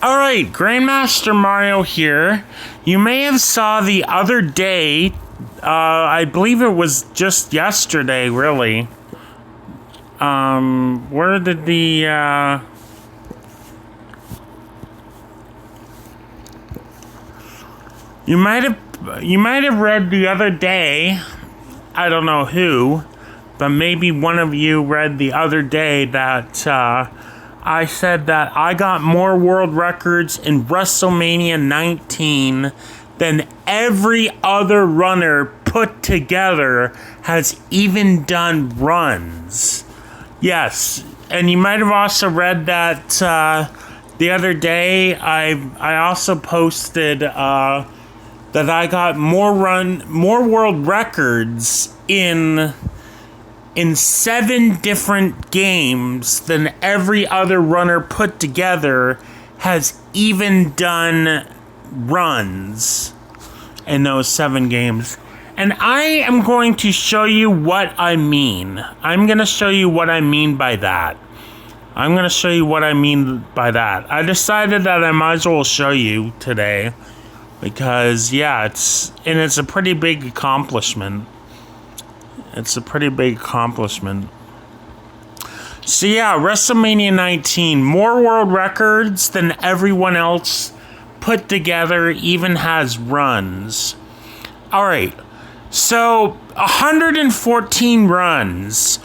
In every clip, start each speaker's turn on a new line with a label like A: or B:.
A: Alright, Grandmaster Mario here. You may have saw the other day, I believe it was just yesterday, really. Where did the, You might have read the other day, I don't know who, but maybe one of you read the other day that, I said that I got more world records in WrestleMania 19 than every other runner put together has even done runs. Yes, and you might have also read that the other day I also posted that I got more world records in 7 different games than every other runner put together has even done runs in those 7 games. And I am going to show you what I mean. I'm going to show you what I mean by that. I decided that I might as well show you today because, yeah, it's a pretty big accomplishment. So yeah, WrestleMania 19, more world records than everyone else put together even has runs. Alright, so 114 runs.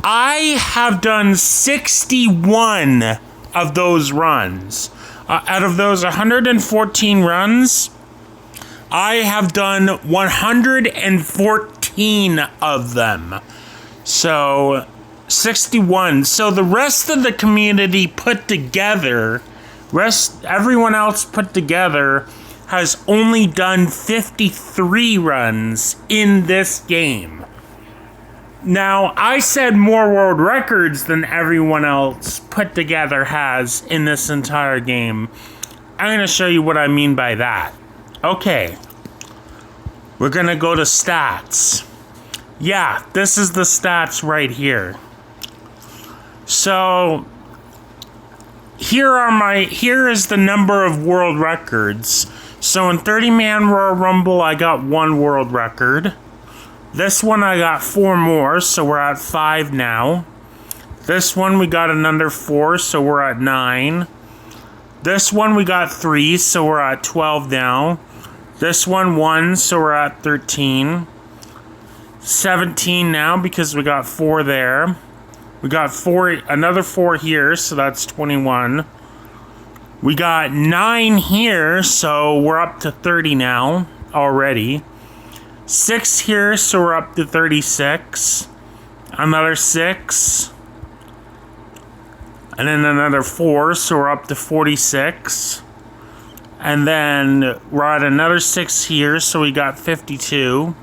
A: I have done 61 of those runs. Out of those 114 runs, I have done 114 of them. So, 61. So the rest of the community put together, everyone else put together, has only done 53 runs in this game. Now, I said more world records than everyone else put together has in this entire game. I'm going to show you what I mean by that. Okay, we're gonna go to stats. Yeah, this is the stats right here. So, here is the number of world records. So in 30-man Royal Rumble, I got 1 world record. This one I got 4 more, so we're at 5 now. This one we got another 4, so we're at 9. This one we got 3, so we're at 12 now. This one 1, so we're at 13. 17 now because we got 4 there. We got another 4 here, so that's 21. We got 9 here, so we're up to 30 now already. 6 here, so we're up to 36. Another 6. And then another 4, so we're up to 46. And then we're at another 6 here, so we got 52.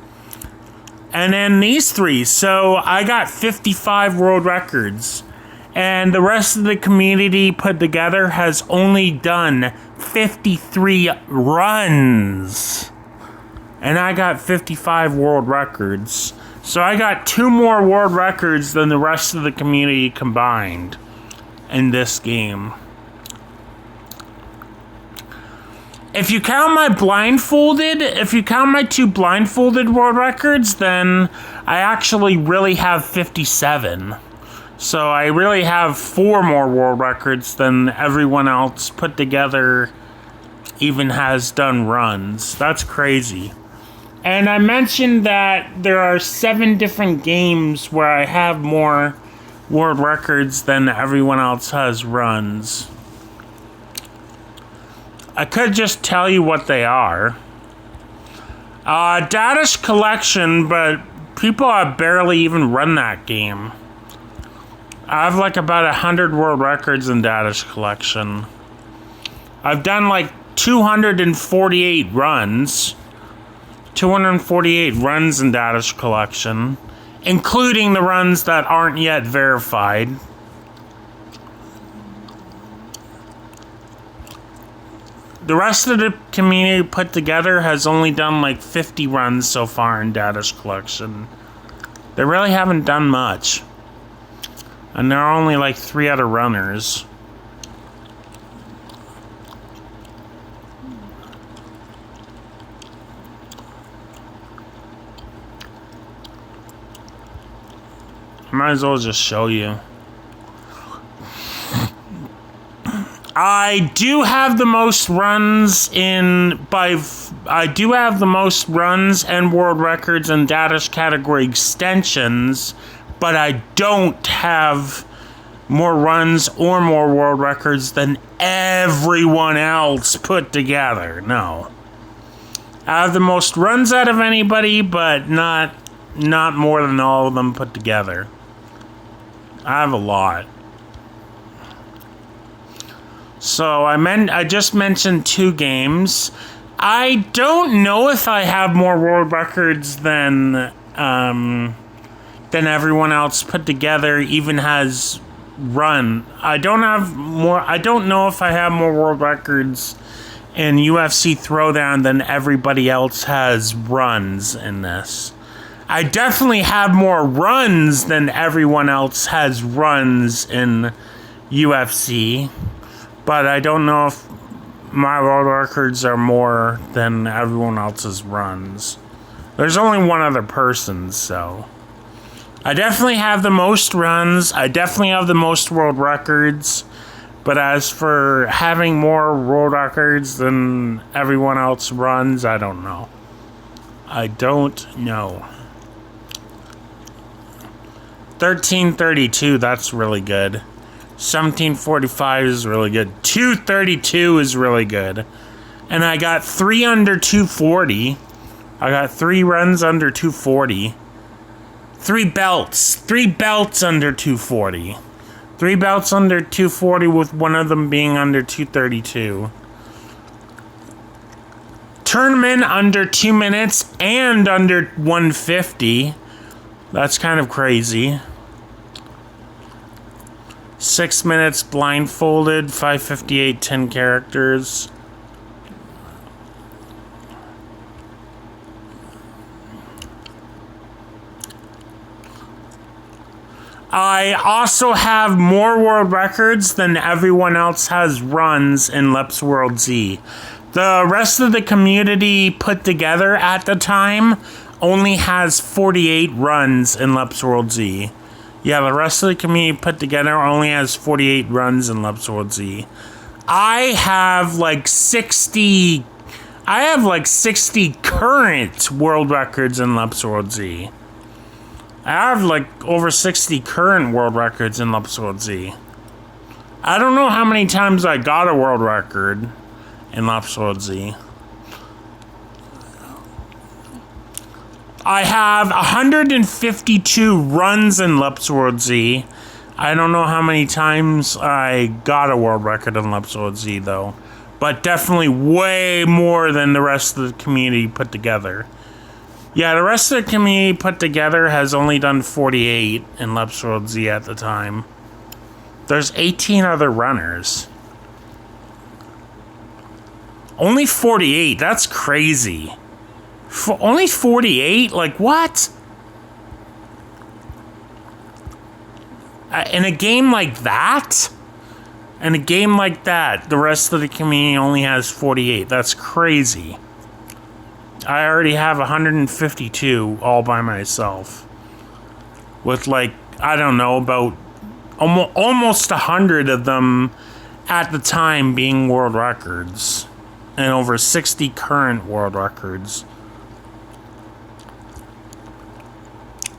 A: And then these 3, so I got 55 world records. And the rest of the community put together has only done 53 runs. And I got 55 world records. So I got 2 more world records than the rest of the community combined in this game. If you count my 2 blindfolded world records, then I actually really have 57. So I really have 4 more world records than everyone else put together even has done runs. That's crazy. And I mentioned that there are 7 different games where I have more world records than everyone else has runs. I could just tell you what they are. Data's Collection, but people have barely even run that game. I have like about 100 world records in Data's Collection. I've done like 248 runs. 248 runs in Data's Collection, including the runs that aren't yet verified. The rest of the community put together has only done like 50 runs so far in Data's Collection. They really haven't done much. And there are only like 3 other runners. Might as well just show you. I do have the most runs I do have the most runs and world records and data category extensions, but I don't have more runs or more world records than everyone else put together. No. I have the most runs out of anybody, but not more than all of them put together. I have a lot. So I just mentioned 2 games. I don't know if I have more world records than everyone else put together even has run. I don't know if I have more world records in UFC Throwdown than everybody else has runs in this. I definitely have more runs than everyone else has runs in UFC. But I don't know if my world records are more than everyone else's runs. There's only one other person, so. I definitely have the most runs. I definitely have the most world records. But as for having more world records than everyone else runs, I don't know. I don't know. 1332, that's really good. 1745 is really good. 232 is really good. And I got 3 under 240. I got 3 runs under 240. 3 belts. 3 belts under 240. 3 belts under 240 with one of them being under 232. Tournament under 2 minutes and under 150. That's kind of crazy. 6 minutes blindfolded, 558, 10 characters. I also have more world records than everyone else has runs in Leps World Z. The rest of the community put together at the time only has 48 runs in Leps World Z. Yeah, the rest of the community put together only has 48 runs in Leps World Z. I have like 60 current world records in Leps World Z. I have like over 60 current world records in Leps World Z. I don't know how many times I got a world record in Leps World Z. I have 152 runs in Leps World Z. I don't know how many times I got a world record in Leps World Z, though. But definitely way more than the rest of the community put together. Yeah, the rest of the community put together has only done 48 in Leps World Z at the time. There's 18 other runners. Only 48? That's crazy. Only 48? Like, what? In a game like that? In a game like that, the rest of the community only has 48. That's crazy. I already have 152 all by myself. With, like, I don't know, about almost 100 of them at the time being world records. And over 60 current world records.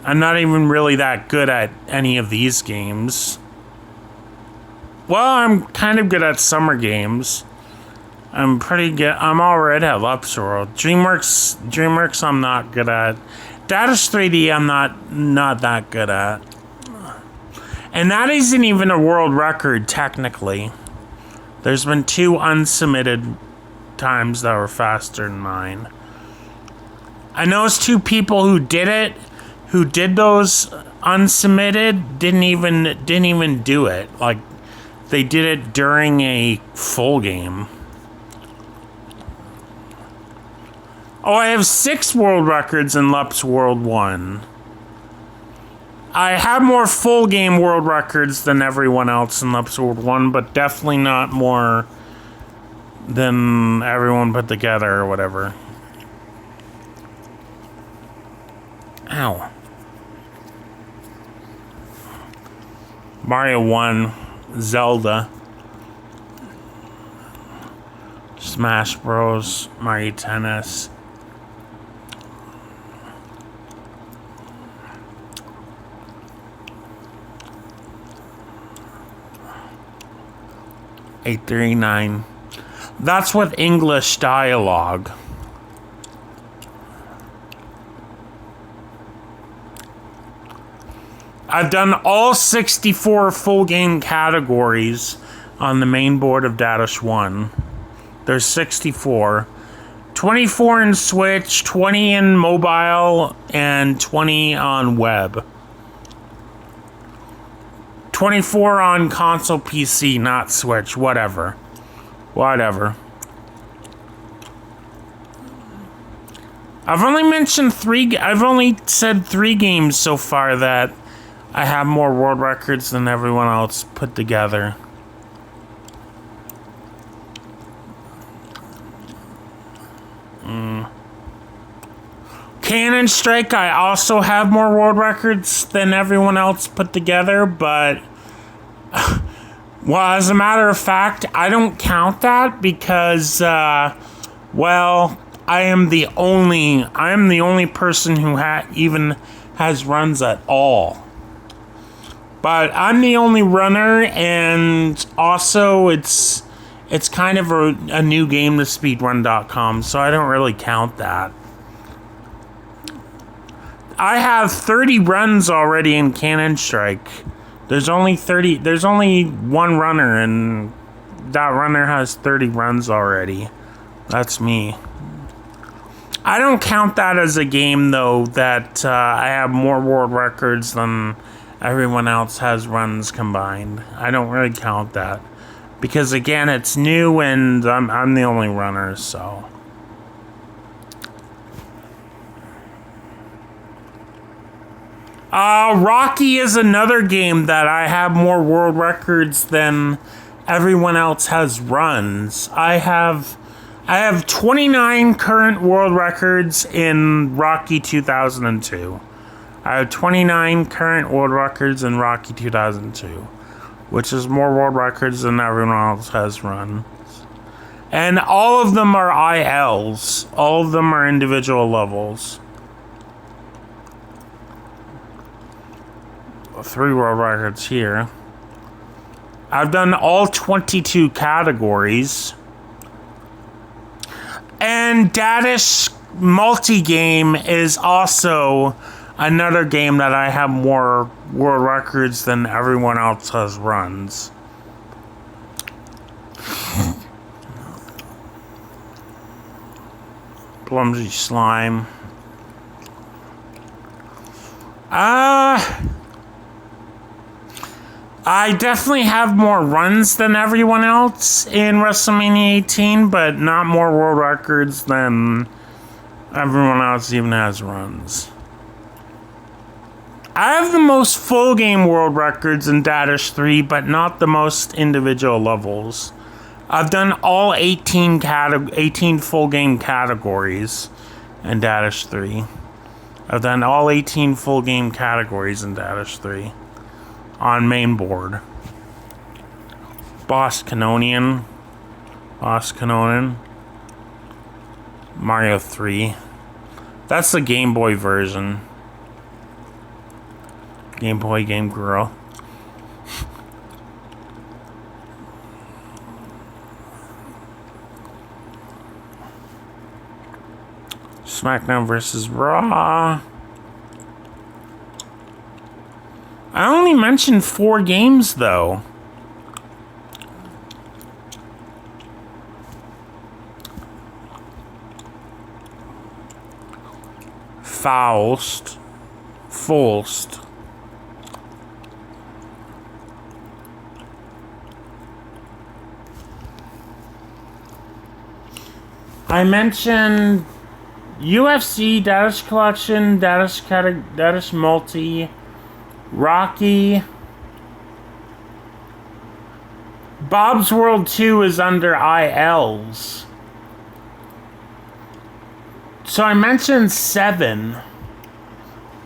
A: I'm not even really that good at any of these games. Well, I'm kind of good at summer games. I'm pretty good. I'm alright at Leps World. DreamWorks I'm not good at. Datus 3D I'm not that good at. And that isn't even a world record, technically. There's been 2 unsubmitted times that were faster than mine. I know it's 2 people who did it. Who did those unsubmitted didn't even do it. Like, they did it during a full game. Oh, I have 6 world records in Leps World 1. I have more full game world records than everyone else in Leps World 1, but definitely not more than everyone put together or whatever. Ow. Mario 1, Zelda, Smash Bros, Mario Tennis. $8.39. That's with English dialogue. I've done all 64 full game categories on the main board of Dadish 1. There's 64. 24 in Switch, 20 in mobile, and 20 on web. 24 on console PC, not Switch, whatever. Whatever. I've only said 3 games so far that I have more world records than everyone else put together. Cannon Strike, I also have more world records than everyone else put together, but well, as a matter of fact, I don't count that because, well, I am the only person who even has runs at all. But I'm the only runner, and also it's kind of a new game to speedrun.com, so I don't really count that. I have 30 runs already in Cannon Strike. There's only one runner, and that runner has 30 runs already. That's me. I don't count that as a game, though, that I have more world records than everyone else has runs combined. I don't really count that. Because, again, it's new, and I'm the only runner, so... Rocky is another game that I have more world records than everyone else has runs. I have 29 current world records in Rocky 2002. I have 29 current world records in Rocky 2002, which is more world records than everyone else has run. And all of them are ILs. All of them are individual levels. 3 world records here. I've done all 22 categories. And Dadish Multi-Game is also another game that I have more world records than everyone else has runs. Clumsy Slime. I definitely have more runs than everyone else in WrestleMania 18, but not more world records than everyone else even has runs. I have the most full game world records in Dadish 3, but not the most individual levels. I've done all 18 full game categories in Dadish 3. I've done all 18 full game categories in Dadish 3. On main board. Boss Canonian. Mario 3. That's the Game Boy version. Game Boy, Game Girl. SmackDown vs. Raw. I only mentioned 4 games, though. Faust. I mentioned UFC, Dadish Collection, Dadish Multi, Rocky. Bob's World 2 is under ILs. So I mentioned 7.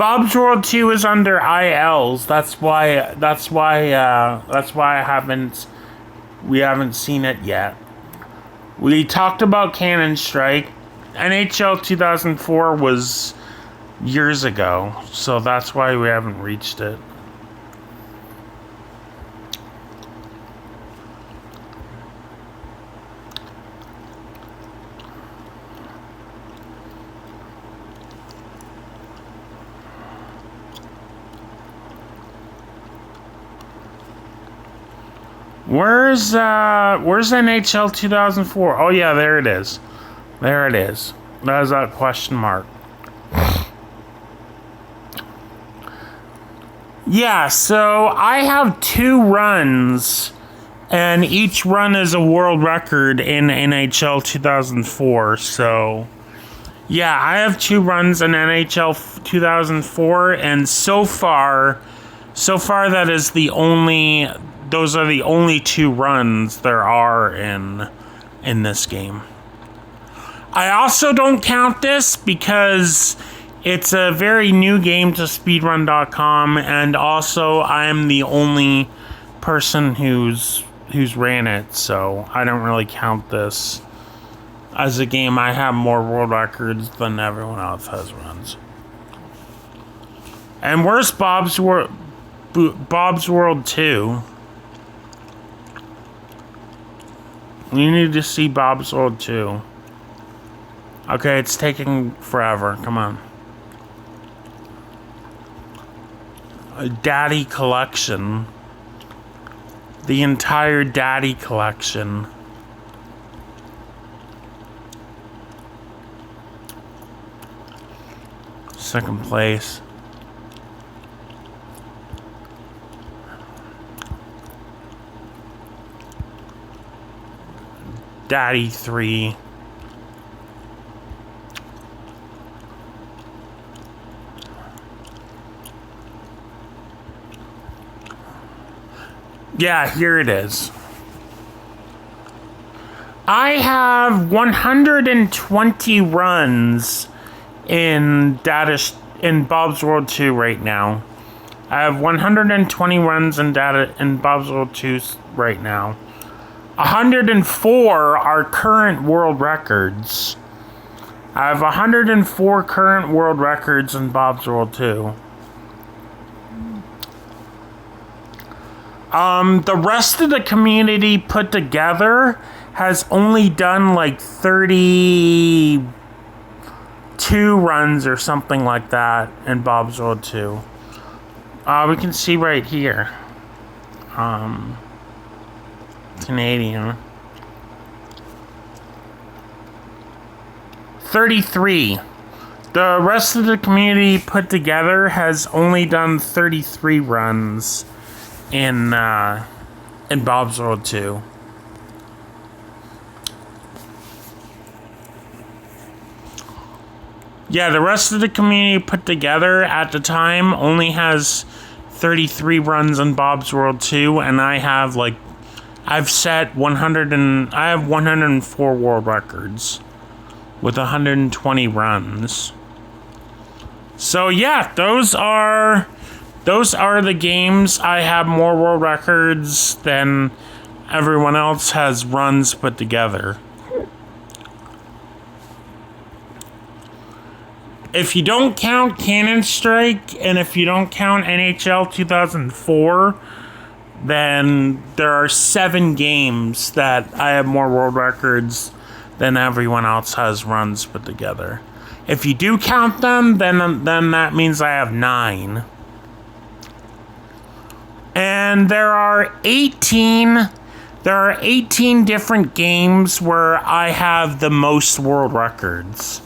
A: Bob's World 2 is under ILs. That's why we haven't seen it yet. We talked about Cannon Strike. NHL 2004 was years ago, so that's why we haven't reached it. Where's NHL 2004? Oh yeah, there it is. There it is. There's that question mark. Yeah, so I have 2 runs, and each run is a world record in NHL 2004. So yeah, I have 2 runs in NHL 2004, and so far that is the only. Those are the only 2 runs there are in this game. I also don't count this because it's a very new game to speedrun.com, and also I'm the only person who's ran it, so I don't really count this as a game. I have more world records than everyone else has runs. And where's Bob's World 2? You need to see Bob's World 2. Okay, it's taking forever. Come on. A Daddy Collection. The entire Daddy Collection. Second place. Daddy 3. Yeah, here it is. I have 120 runs in Bob's World 2 right now. I have 120 runs in Bob's World 2 right now. 104 are current world records. I have 104 current world records in Bob's World 2. The rest of the community put together has only done like 32 runs or something like that in Bob's World 2. We can see right here. Canadian. 33. The rest of the community put together has only done 33 runs in Bob's World 2. Yeah, the rest of the community put together at the time only has 33 runs in Bob's World 2, and I have I've set 104 world records with 120 runs. So yeah, those are the games. I have more world records than everyone else has runs put together. If you don't count Cannon Strike, and if you don't count NHL 2004, then there are 7 games that I have more world records than everyone else has runs put together. If you do count them, then that means I have 9. And there are 18 different games where I have the most world records.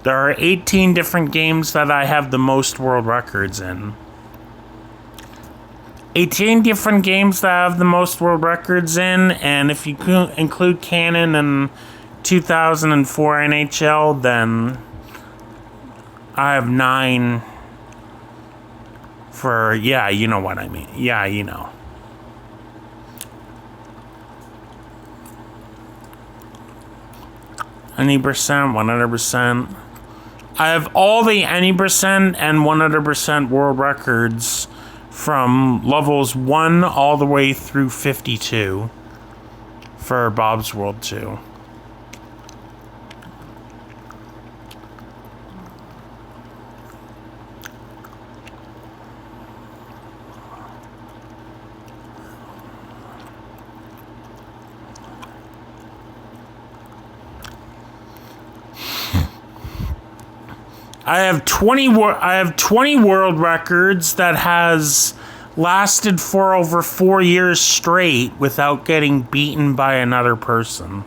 A: There are 18 different games that I have the most world records in. 18 different games that I have the most world records in, and if you include Cannon and 2004 NHL, then I have 9 for, yeah, you know what I mean. Yeah, you know. Any percent, 100%. I have all the any percent and 100% world records from levels 1 all the way through 52 for Bob's World 2. I have 20 world records that has lasted for over 4 years straight without getting beaten by another person.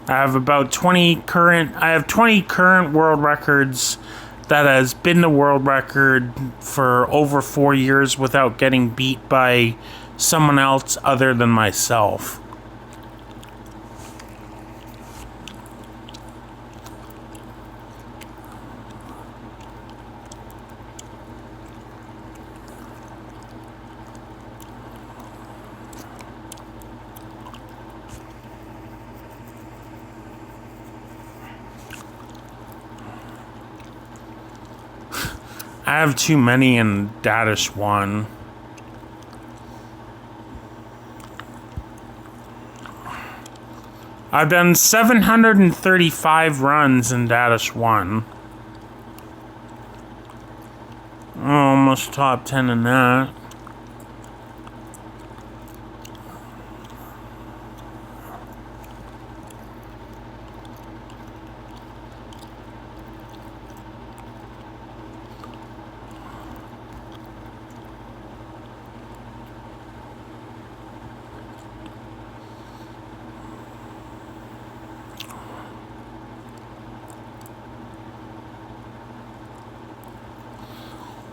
A: I have about 20 current world records that has been the world record for over 4 years without getting beat by someone else other than myself. I have too many in Dadish 1. I've done 735 runs in Dadish 1. Almost top 10 in that.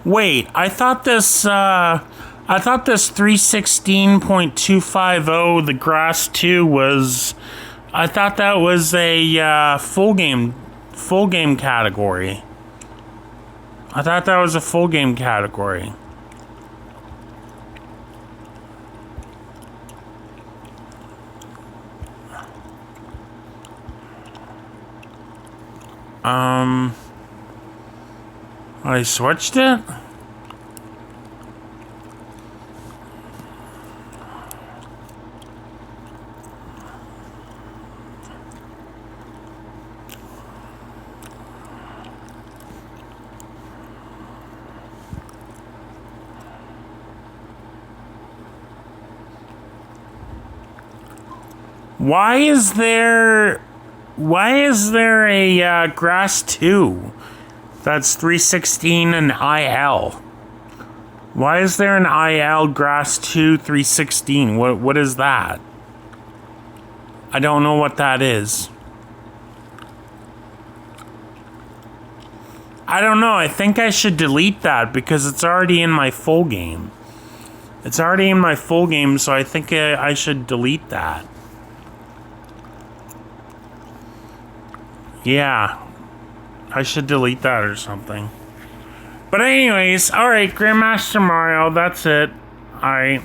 A: Wait, I thought this 316.250, the Grass 2 was, I thought that was a full game category. I thought that was a full game category. I switched it? Why is there a Grass 2? That's 316 and IL. Why is there an IL Grass 2 316? What is that? I don't know what that is. I don't know. I think I should delete that because it's already in my full game. It's already in my full game, so I think I should delete that. Yeah. I should delete that or something. But anyways, alright, Grandmaster Mario, that's it. Alright.